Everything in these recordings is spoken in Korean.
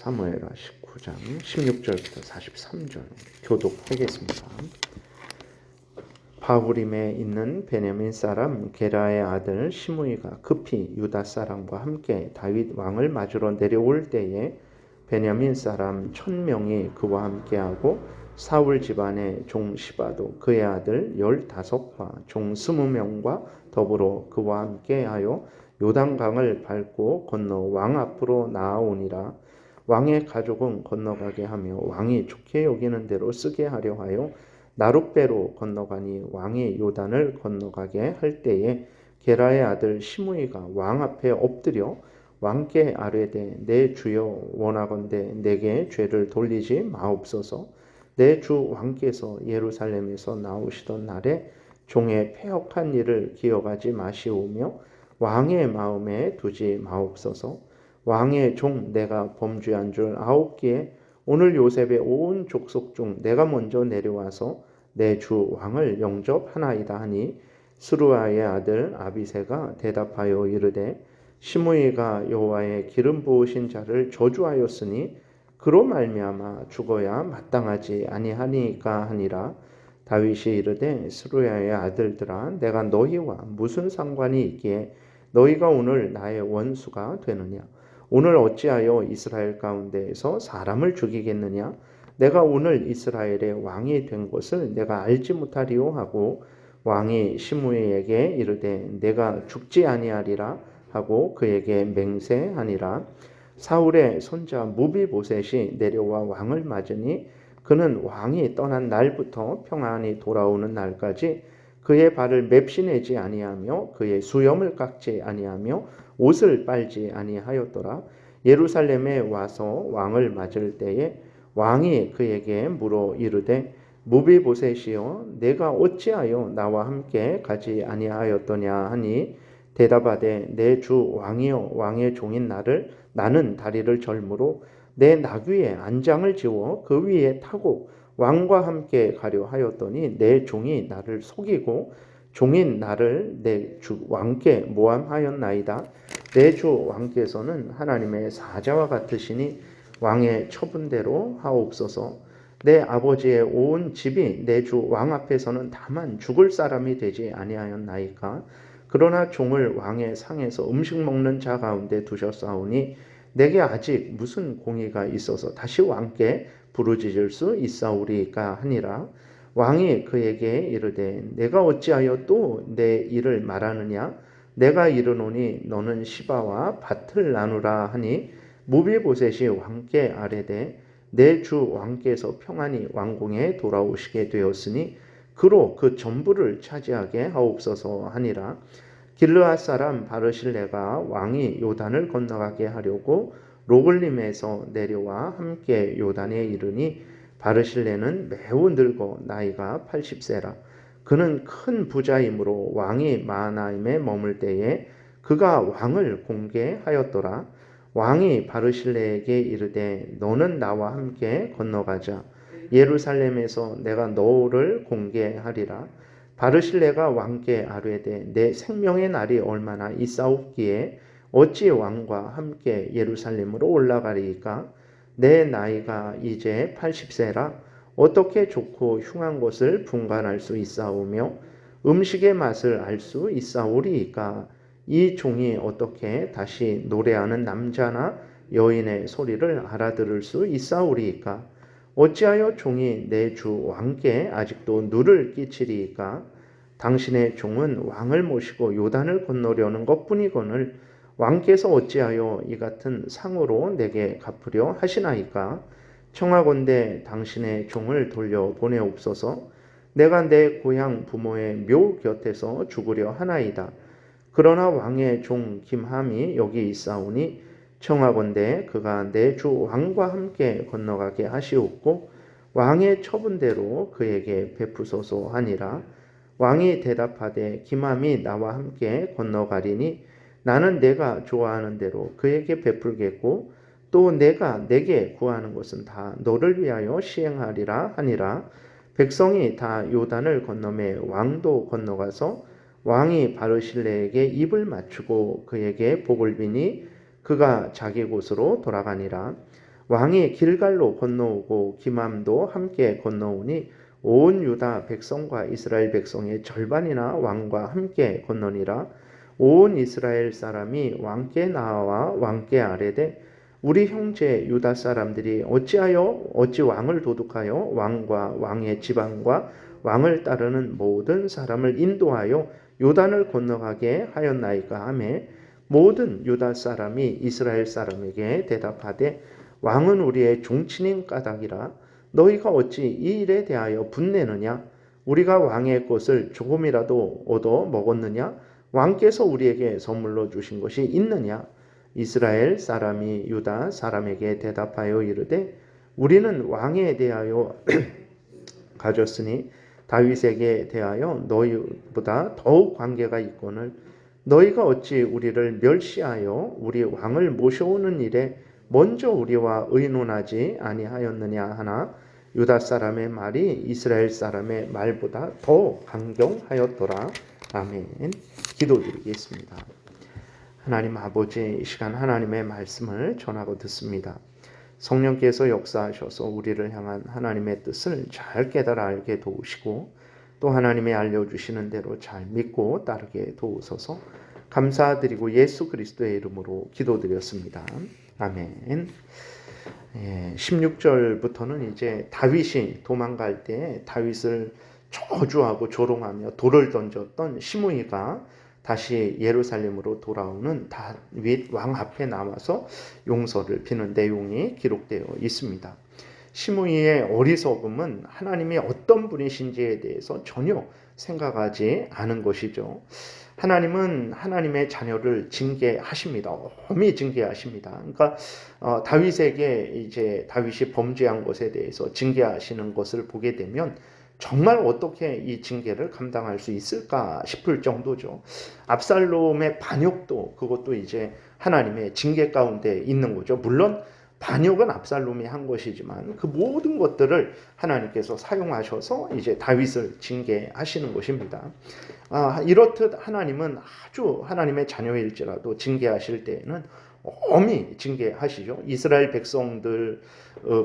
사무엘하 19장 16절부터 43절 교독하겠습니다. 바후림에 있는 베냐민 사람 게라의 아들 시므이가 급히 유다 사람과 함께 다윗 왕을 맞으러 내려올 때에 베냐민 사람 1000명이 그와 함께하고 사울 집안의 종 시바도 그의 아들 15과 종 20명과 더불어 그와 함께하여 요단강을 밟고 건너 왕 앞으로 나아오니라. 왕의 가족은 건너가게 하며 왕이 좋게 여기는 대로 쓰게 하려 하여 나룻배로 건너가니 왕이 요단을 건너가게 할 때에 게라의 아들 시므이가 왕 앞에 엎드려 왕께 아뢰되 내 주여 원하건대 내게 죄를 돌리지 마옵소서. 내 주 왕께서 예루살렘에서 나오시던 날에 종의 패역한 일을 기억하지 마시오며 왕의 마음에 두지 마옵소서. 왕의 종 내가 범죄한 줄 아옵기에 오늘 요셉의 온 족속 중 내가 먼저 내려와서 내 주 왕을 영접하나이다 하니 스루아의 아들 아비새가 대답하여 이르되 시므이가 여호와의 기름 부으신 자를 저주하였으니 그로 말미암아 죽어야 마땅하지 아니하니까 하니라. 다윗이 이르되 스루야의 아들들아 내가 너희와 무슨 상관이 있기에 너희가 오늘 나의 원수가 되느냐. 오늘 어찌하여 이스라엘 가운데에서 사람을 죽이겠느냐. 내가 오늘 이스라엘의 왕이 된 것을 내가 알지 못하리요 하고 왕이 시므이에게 이르되 내가 죽지 아니하리라 하고 그에게 맹세하니라. 사울의 손자 무비보셋이 내려와 왕을 맞으니 그는 왕이 떠난 날부터 평안히 돌아오는 날까지 그의 발을 맵시내지 아니하며 그의 수염을 깎지 아니하며 옷을 빨지 아니하였더라. 예루살렘에 와서 왕을 맞을 때에 왕이 그에게 물어 이르되 무비보셋이여 내가 어찌하여 나와 함께 가지 아니하였더냐 하니 대답하되 내 주 왕이여 왕의 종인 나는 다리를 절므로 내 나귀에 안장을 지워 그 위에 타고 왕과 함께 가려 하였더니 내 종이 나를 속이고 종인 나를 내 주 왕께 모함하였나이다. 내 주 왕께서는 하나님의 사자와 같으시니 왕의 처분대로 하옵소서. 내 아버지의 온 집이 내 주 왕 앞에서는 다만 죽을 사람이 되지 아니하였나이까. 그러나 종을 왕의 상에서 음식 먹는 자 가운데 두셨사오니 내게 아직 무슨 공의가 있어서 다시 왕께 부르짖을 수 있사오리까 하니라. 왕이 그에게 이르되 내가 어찌하여 또 내 일을 말하느냐. 내가 이르노니 너는 시바와 밭을 나누라 하니 무비보셋이 왕께 아뢰되 내 주 왕께서 평안히 왕궁에 돌아오시게 되었으니 그로 그 전부를 차지하게 하옵소서 하니라. 길르앗 사람 바르실레가 왕이 요단을 건너가게 하려고 로글림에서 내려와 함께 요단에 이르니 바르실레는 매우 늙어 나이가 80세라. 그는 큰 부자이므로 왕이 마하나임에 머물 때에 그가 왕을 공개하였더라. 왕이 바르실레에게 이르되 너는 나와 함께 건너가자. 예루살렘에서 내가 너를 공개하리라. 바르실레가 왕께 아뢰되 내 생명의 날이 얼마나 있사옵기에 어찌 왕과 함께 예루살렘으로 올라가리이까. 내 나이가 이제 80세라. 어떻게 좋고 흉한 것을 분간할 수 있사오며 음식의 맛을 알 수 있사오리이까. 이 종이 어떻게 다시 노래하는 남자나 여인의 소리를 알아들을 수 있사오리이까. 어찌하여 종이 내 주 왕께 아직도 누를 끼치리이까. 당신의 종은 왕을 모시고 요단을 건너려는 것뿐이거늘 왕께서 어찌하여 이 같은 상으로 내게 갚으려 하시나이까. 청하건대 당신의 종을 돌려 보내옵소서. 내가 내 고향 부모의 묘 곁에서 죽으려 하나이다. 그러나 왕의 종 김함이 여기 있사오니 청하건대 그가 내 주 왕과 함께 건너가게 하시옵고 왕의 처분대로 그에게 베푸소서 하니라. 왕이 대답하되 김함이 나와 함께 건너가리니 나는 내가 좋아하는 대로 그에게 베풀겠고 또 내가 내게 구하는 것은 다 너를 위하여 시행하리라 하니라. 백성이 다 요단을 건너매 왕도 건너가서 왕이 바르실레에게 입을 맞추고 그에게 복을 비니 그가 자기 곳으로 돌아가니라. 왕이 길갈로 건너오고 기맘도 함께 건너오니 온 유다 백성과 이스라엘 백성의 절반이나 왕과 함께 건너니라. 온 이스라엘 사람이 왕께 나와 왕께 아뢰되 우리 형제 유다 사람들이 어찌 왕을 도둑하여 왕과 왕의 지방과 왕을 따르는 모든 사람을 인도하여 요단을 건너가게 하였나이까 하매 모든 유다 사람이 이스라엘 사람에게 대답하되 왕은 우리의 종친인 까닭이라. 너희가 어찌 이 일에 대하여 분내느냐? 우리가 왕의 것을 조금이라도 얻어 먹었느냐? 왕께서 우리에게 선물로 주신 것이 있느냐? 이스라엘 사람이 유다 사람에게 대답하여 이르되 우리는 왕에 대하여 가졌으니 다윗에게 대하여 너희보다 더욱 관계가 있거늘 너희가 어찌 우리를 멸시하여 우리 왕을 모셔오는 일에 먼저 우리와 의논하지 아니하였느냐 하나 유다 사람의 말이 이스라엘 사람의 말보다 더 강경하였더라. 아멘. 기도드리겠습니다. 하나님 아버지, 이 시간 하나님의 말씀을 전하고 듣습니다. 성령께서 역사하셔서 우리를 향한 하나님의 뜻을 잘 깨달아 알게 도우시고 또 하나님의 알려주시는 대로 잘 믿고 따르게 도우소서. 감사드리고 예수 그리스도의 이름으로 기도드렸습니다. 아멘. 16절부터는 이제 다윗이 도망갈 때 다윗을 저주하고 조롱하며 돌을 던졌던 시므이가 다시 예루살렘으로 돌아오는 다윗 왕 앞에 나와서 용서를 비는 내용이 기록되어 있습니다. 시므이의 어리석음은 하나님이 어떤 분이신지에 대해서 전혀 생각하지 않은 것이죠. 하나님은 하나님의 자녀를 징계하십니다. 엄히 징계하십니다. 그러니까 다윗에게 이제 다윗이 범죄한 것에 대해서 징계하시는 것을 보게 되면 정말 어떻게 이 징계를 감당할 수 있을까 싶을 정도죠. 압살롬의 반역도 그것도 이제 하나님의 징계 가운데 있는 거죠. 물론 반역은 압살롬이 한 것이지만 그 모든 것들을 하나님께서 사용하셔서 이제 다윗을 징계하시는 것입니다. 이렇듯 하나님은 아주 하나님의 자녀일지라도 징계하실 때에는 엄히 징계하시죠. 이스라엘 백성들,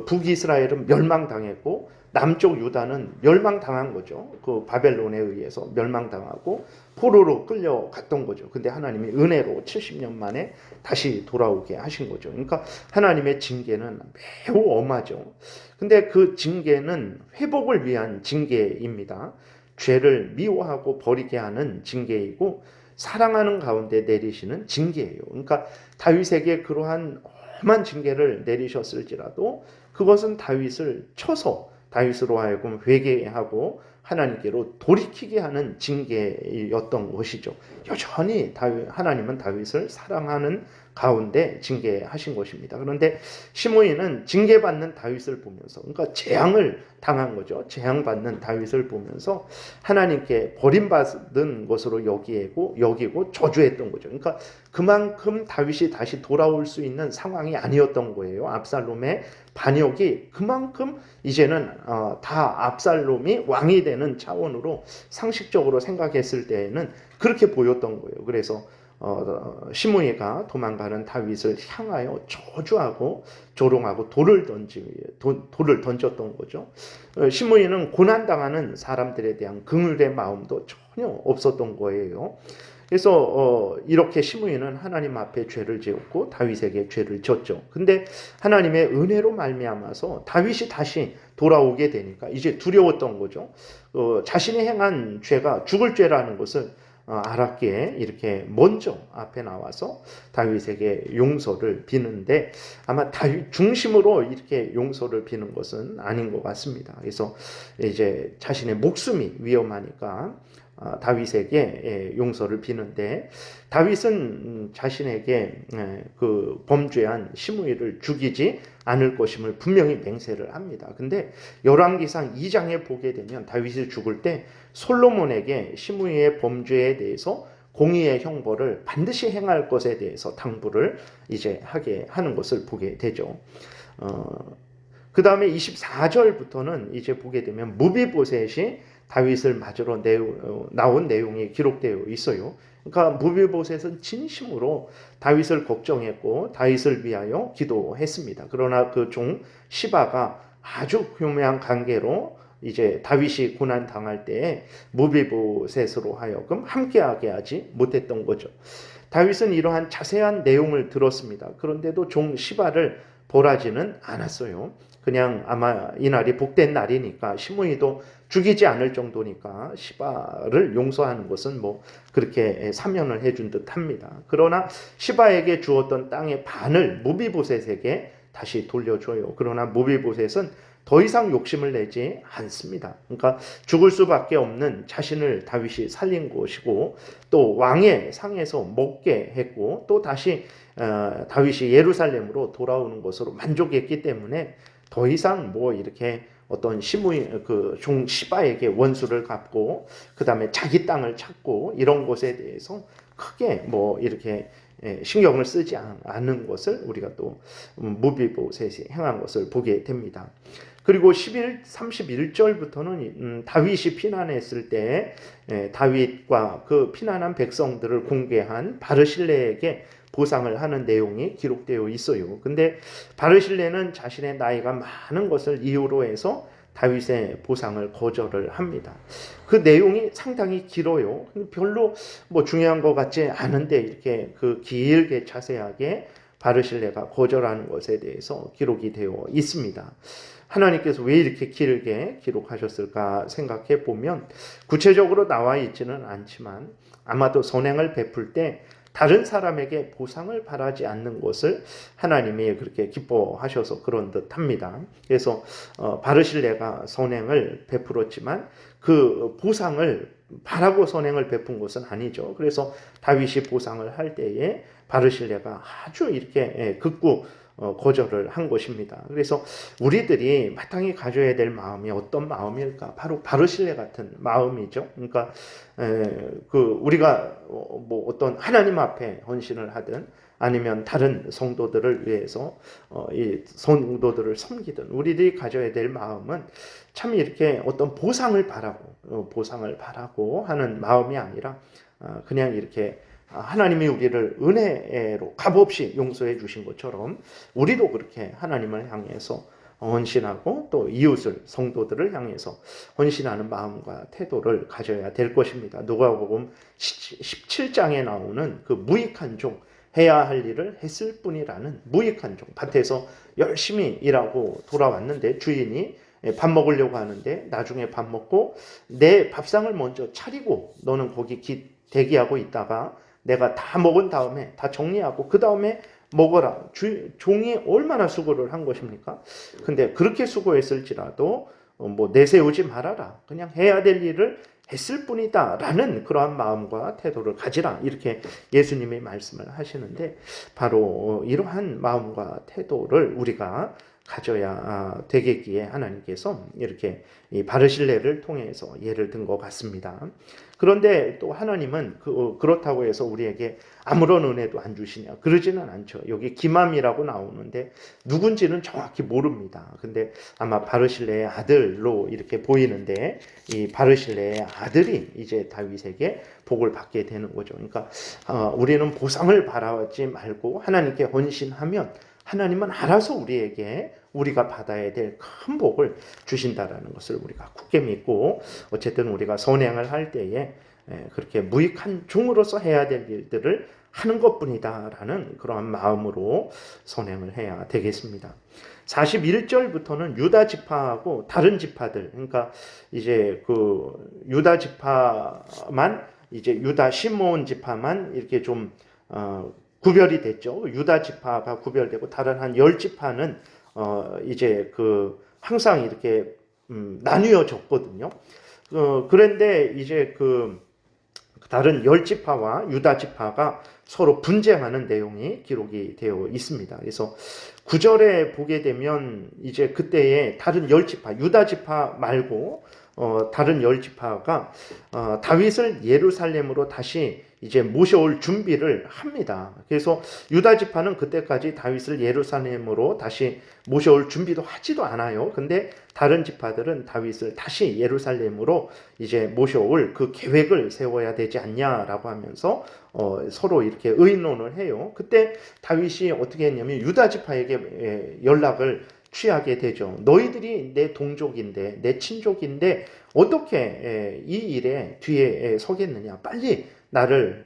북이스라엘은 멸망당했고 남쪽 유다는 멸망당한 거죠. 그 바벨론에 의해서 멸망당하고 포로로 끌려갔던 거죠. 근데 하나님이 은혜로 70년 만에 다시 돌아오게 하신 거죠. 그러니까 하나님의 징계는 매우 엄하죠. 근데 그 징계는 회복을 위한 징계입니다. 죄를 미워하고 버리게 하는 징계이고 사랑하는 가운데 내리시는 징계예요. 그러니까 다윗에게 그러한 엄한 징계를 내리셨을지라도 그것은 다윗을 쳐서 다윗으로 하여금 회개하고 하나님께로 돌이키게 하는 징계였던 것이죠. 여전히 하나님은 다윗을 사랑하는 가운데 징계하신 것입니다. 그런데 시므이는 징계받는 다윗을 보면서, 그러니까 재앙을 당한 거죠. 재앙받는 다윗을 보면서 하나님께 버림받은 것으로 여기고 저주했던 거죠. 그러니까 그만큼 다윗이 다시 돌아올 수 있는 상황이 아니었던 거예요. 압살롬의 반역이 그만큼 이제는 다 압살롬이 왕이 되는 차원으로 상식적으로 생각했을 때에는 그렇게 보였던 거예요. 그래서 시므이가 도망가는 다윗을 향하여 저주하고 조롱하고 돌을 던졌던 거죠. 시므이는 고난당하는 사람들에 대한 긍휼의 마음도 전혀 없었던 거예요. 그래서 이렇게 시므이는 하나님 앞에 죄를 지었고 다윗에게 죄를 졌죠. 근데 하나님의 은혜로 말미암아서 다윗이 다시 돌아오게 되니까 이제 두려웠던 거죠. 자신이 행한 죄가 죽을 죄라는 것을 알았기에 이렇게 먼저 앞에 나와서 다윗에게 용서를 비는데 아마 다윗 중심으로 이렇게 용서를 비는 것은 아닌 것 같습니다. 그래서 이제 자신의 목숨이 위험하니까 다윗에게 용서를 비는데 다윗은 자신에게 그 범죄한 시므이를 죽이지 않을 것임을 분명히 맹세를 합니다. 근데 열왕기상 2장에 보게 되면 다윗이 죽을 때 솔로몬에게 시므이의 범죄에 대해서 공의의 형벌을 반드시 행할 것에 대해서 당부를 이제 하게 하는 것을 보게 되죠. 그 다음에 24절부터는 이제 보게 되면 무비보셋이 다윗을 맞으러 나온 내용이 기록되어 있어요. 그러니까 무비보셋은 진심으로 다윗을 걱정했고 다윗을 위하여 기도했습니다. 그러나 그 종 시바가 아주 교묘한 관계로 이제 다윗이 고난 당할 때에 무비보셋으로 하여금 함께하게 하지 못했던 거죠. 다윗은 이러한 자세한 내용을 들었습니다. 그런데도 종 시바를 벌하지는 않았어요. 그냥 아마 이 날이 복된 날이니까 시므이도 죽이지 않을 정도니까 시바를 용서하는 것은 뭐 그렇게 사면을 해준 듯합니다. 그러나 시바에게 주었던 땅의 반을 무비보셋에게 다시 돌려줘요. 그러나 무비보셋은 더 이상 욕심을 내지 않습니다. 그러니까 죽을 수밖에 없는 자신을 다윗이 살린 것이고 또 왕의 상에서 먹게 했고 또 다시 다윗이 예루살렘으로 돌아오는 것으로 만족했기 때문에 더 이상 뭐 이렇게 어떤 종 시바에게 원수를 갚고 그 다음에 자기 땅을 찾고 이런 것에 대해서 크게 뭐 이렇게 신경을 쓰지 않는 것을 우리가 또 무비보셋이 행한 것을 보게 됩니다. 그리고 31절부터는 다윗이 피난했을 때 다윗과 그 피난한 백성들을 공개한 바르실레에게 보상을 하는 내용이 기록되어 있어요. 근데 바르실레는 자신의 나이가 많은 것을 이유로 해서 다윗의 보상을 거절을 합니다. 그 내용이 상당히 길어요. 별로 뭐 중요한 것 같지 않은데 이렇게 그 길게 자세하게 바르실레가 거절하는 것에 대해서 기록이 되어 있습니다. 하나님께서 왜 이렇게 길게 기록하셨을까 생각해 보면 구체적으로 나와 있지는 않지만 아마도 선행을 베풀 때 다른 사람에게 보상을 바라지 않는 것을 하나님이 그렇게 기뻐하셔서 그런 듯합니다. 그래서 바르실레가 선행을 베풀었지만 그 보상을 바라고 선행을 베푼 것은 아니죠. 그래서 다윗이 보상을 할 때에 바르실레가 아주 이렇게 극구 거절을 한 것입니다. 그래서 우리들이 마땅히 가져야 될 마음이 어떤 마음일까? 바로 바르실레 같은 마음이죠. 그러니까 우리가 뭐 어떤 하나님 앞에 헌신을 하든 아니면 다른 성도들을 위해서 이 성도들을 섬기든 우리들이 가져야 될 마음은 참 이렇게 어떤 보상을 바라고 하는 마음이 아니라 그냥 이렇게 하나님이 우리를 은혜로 값없이 용서해 주신 것처럼 우리도 그렇게 하나님을 향해서 헌신하고 또 이웃을 성도들을 향해서 헌신하는 마음과 태도를 가져야 될 것입니다. 누가복음 17장에 나오는 그 무익한 종, 해야 할 일을 했을 뿐이라는 무익한 종, 밭에서 열심히 일하고 돌아왔는데 주인이 밥 먹으려고 하는데 나중에 밥 먹고 내 밥상을 먼저 차리고 너는 거기 대기하고 있다가 내가 다 먹은 다음에 다 정리하고 그 다음에 먹어라. 종이 얼마나 수고를 한 것입니까? 근데 그렇게 수고했을지라도 뭐 내세우지 말아라. 그냥 해야 될 일을 했을 뿐이다 라는 그러한 마음과 태도를 가지라. 이렇게 예수님이 말씀을 하시는데 바로 이러한 마음과 태도를 우리가 가져야 되겠기에 하나님께서 이렇게 이 바르실레를 통해서 예를 든 것 같습니다. 그런데 또 하나님은 그렇다고 해서 우리에게 아무런 은혜도 안 주시냐? 그러지는 않죠. 여기 기맘이라고 나오는데 누군지는 정확히 모릅니다. 근데 아마 바르실레의 아들로 이렇게 보이는데 이 바르실레의 아들이 이제 다윗에게 복을 받게 되는 거죠. 그러니까 우리는 보상을 바라지 말고 하나님께 헌신하면 하나님은 알아서 우리가 받아야 될 큰 복을 주신다라는 것을 우리가 굳게 믿고 어쨌든 우리가 선행을 할 때에 그렇게 무익한 종으로서 해야 될 일들을 하는 것뿐이다라는 그러한 마음으로 선행을 해야 되겠습니다. 41절부터는 유다 지파하고 다른 지파들, 그러니까 이제 그 유다 지파만 이제 유다 시므온 지파만 이렇게 좀 구별이 됐죠. 유다 지파가 구별되고 다른 한 10지파는 이제 그 항상 이렇게 나뉘어졌거든요. 그런데 이제 그 다른 10지파와 유다 지파가 서로 분쟁하는 내용이 기록이 되어 있습니다. 그래서 9절에 보게 되면 이제 그때에 다른 10지파, 유다 지파 말고 다른 열 지파가 다윗을 예루살렘으로 다시 이제 모셔올 준비를 합니다. 그래서 유다 지파는 그때까지 다윗을 예루살렘으로 다시 모셔올 준비도 하지도 않아요. 근데 다른 지파들은 다윗을 다시 예루살렘으로 이제 모셔올 그 계획을 세워야 되지 않냐라고 하면서 서로 이렇게 의논을 해요. 그때 다윗이 어떻게 했냐면 유다 지파에게 연락을 취하게 되죠. 너희들이 내 동족인데, 내 친족인데 어떻게 이 일에 뒤에 서겠느냐? 빨리 나를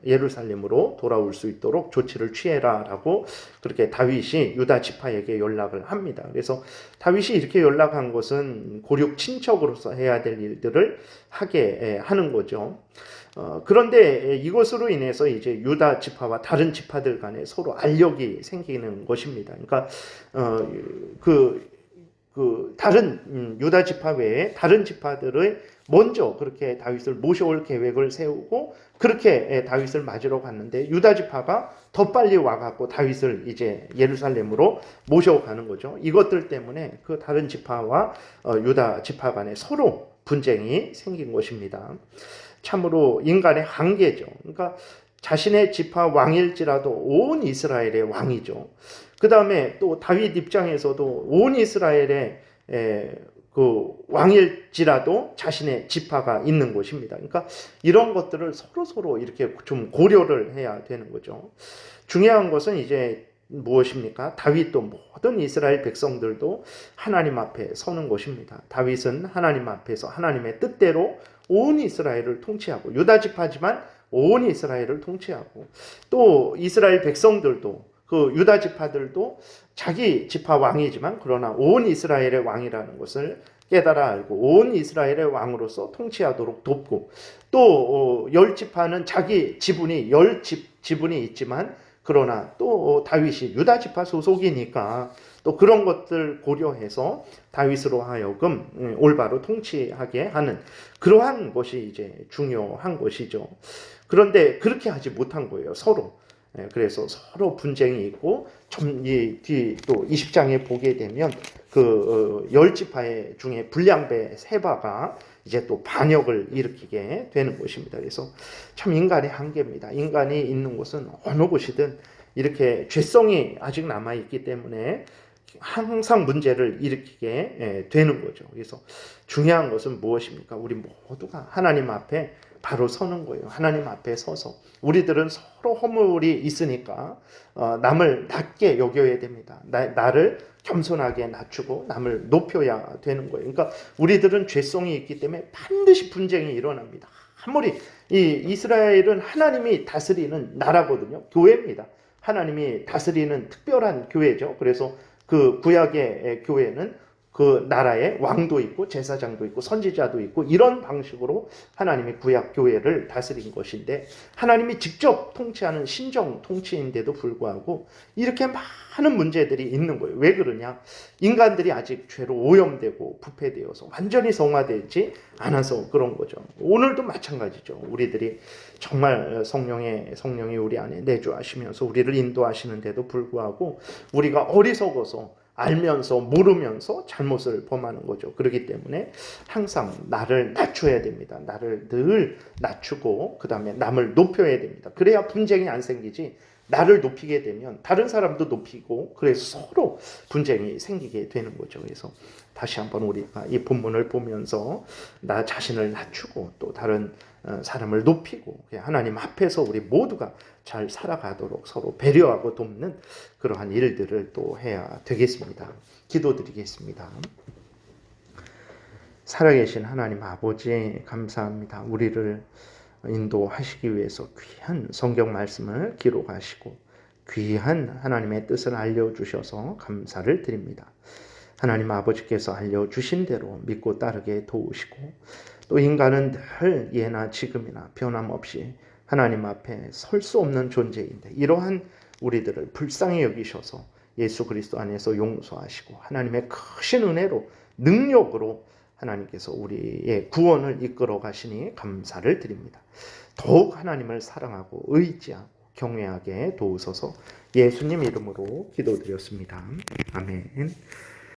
예루살렘으로 돌아올 수 있도록 조치를 취해라라고 그렇게 다윗이 유다 지파에게 연락을 합니다. 그래서 다윗이 이렇게 연락한 것은 고륙 친척으로서 해야 될 일들을 하게 하는 거죠. 그런데 이것으로 인해서 이제 유다 지파와 다른 지파들 간에 서로 알력이 생기는 것입니다. 그러니까 다른 유다 지파 외에 다른 지파들의 먼저 그렇게 다윗을 모셔올 계획을 세우고 그렇게 다윗을 맞으러 갔는데 유다 지파가 더 빨리 와갖고 다윗을 이제 예루살렘으로 모셔가는 거죠. 이것들 때문에 그 다른 지파와 유다 지파 간에 서로 분쟁이 생긴 것입니다. 참으로 인간의 한계죠. 그러니까 자신의 지파 왕일지라도 온 이스라엘의 왕이죠. 그 다음에 또 다윗 입장에서도 온 이스라엘의 그 왕일지라도 자신의 지파가 있는 것입니다. 그러니까 이런 것들을 서로 이렇게 좀 고려를 해야 되는 거죠. 중요한 것은 이제 무엇입니까? 다윗도 모든 이스라엘 백성들도 하나님 앞에 서는 것입니다. 다윗은 하나님 앞에서 하나님의 뜻대로 온 이스라엘을 통치하고 유다 지파지만 온 이스라엘을 통치하고 또 이스라엘 백성들도 그 유다 지파들도 자기 지파 왕이지만 그러나 온 이스라엘의 왕이라는 것을 깨달아 알고 온 이스라엘의 왕으로서 통치하도록 돕고 또 열 지파는 자기 지분이 지분이 있지만 그러나 또 다윗이 유다 지파 소속이니까 또 그런 것들 고려해서 다윗으로 하여금 올바로 통치하게 하는 그러한 것이 이제 중요한 것이죠. 그런데 그렇게 하지 못한 거예요. 서로. 그래서 서로 분쟁이 있고 또 20장에 보게 되면 그 열 지파 중에 불량배 세바가 이제 또 반역을 일으키게 되는 것입니다. 그래서 참 인간의 한계입니다. 인간이 있는 곳은 어느 곳이든 이렇게 죄성이 아직 남아 있기 때문에 항상 문제를 일으키게 되는 거죠. 그래서 중요한 것은 무엇입니까? 우리 모두가 하나님 앞에 바로 서는 거예요. 하나님 앞에 서서 우리들은 서로 허물이 있으니까 남을 낮게 여겨야 됩니다. 나를 겸손하게 낮추고 남을 높여야 되는 거예요. 그러니까 우리들은 죄성이 있기 때문에 반드시 분쟁이 일어납니다. 아무리 이 이스라엘은 하나님이 다스리는 나라거든요. 교회입니다. 하나님이 다스리는 특별한 교회죠. 그래서 그 구약의 교회는 그 나라에 왕도 있고 제사장도 있고 선지자도 있고 이런 방식으로 하나님이 구약 교회를 다스린 것인데 하나님이 직접 통치하는 신정 통치인데도 불구하고 이렇게 많은 문제들이 있는 거예요. 왜 그러냐? 인간들이 아직 죄로 오염되고 부패되어서 완전히 성화되지 않아서 그런 거죠. 오늘도 마찬가지죠. 우리들이 정말 성령이 우리 안에 내주하시면서 우리를 인도하시는데도 불구하고 우리가 어리석어서 알면서 모르면서 잘못을 범하는 거죠. 그렇기 때문에 항상 나를 낮춰야 됩니다. 나를 늘 낮추고 그 다음에 남을 높여야 됩니다. 그래야 분쟁이 안 생기지 나를 높이게 되면 다른 사람도 높이고 그래서 서로 분쟁이 생기게 되는 거죠. 그래서 다시 한번 우리가 이 본문을 보면서 나 자신을 낮추고 또 다른 사람을 높이고 하나님 앞에서 우리 모두가 잘 살아가도록 서로 배려하고 돕는 그러한 일들을 또 해야 되겠습니다. 기도드리겠습니다. 살아계신 하나님 아버지 감사합니다. 우리를 인도하시기 위해서 귀한 성경 말씀을 기록하시고 귀한 하나님의 뜻을 알려주셔서 감사를 드립니다. 하나님 아버지께서 알려주신 대로 믿고 따르게 도우시고 또 인간은 늘 예나 지금이나 변함없이 하나님 앞에 설 수 없는 존재인데 이러한 우리들을 불쌍히 여기셔서 예수 그리스도 안에서 용서하시고 하나님의 크신 은혜로 능력으로 하나님께서 우리의 구원을 이끌어 가시니 감사를 드립니다. 더욱 하나님을 사랑하고 의지하고 경외하게 도우소서 예수님 이름으로 기도드렸습니다. 아멘.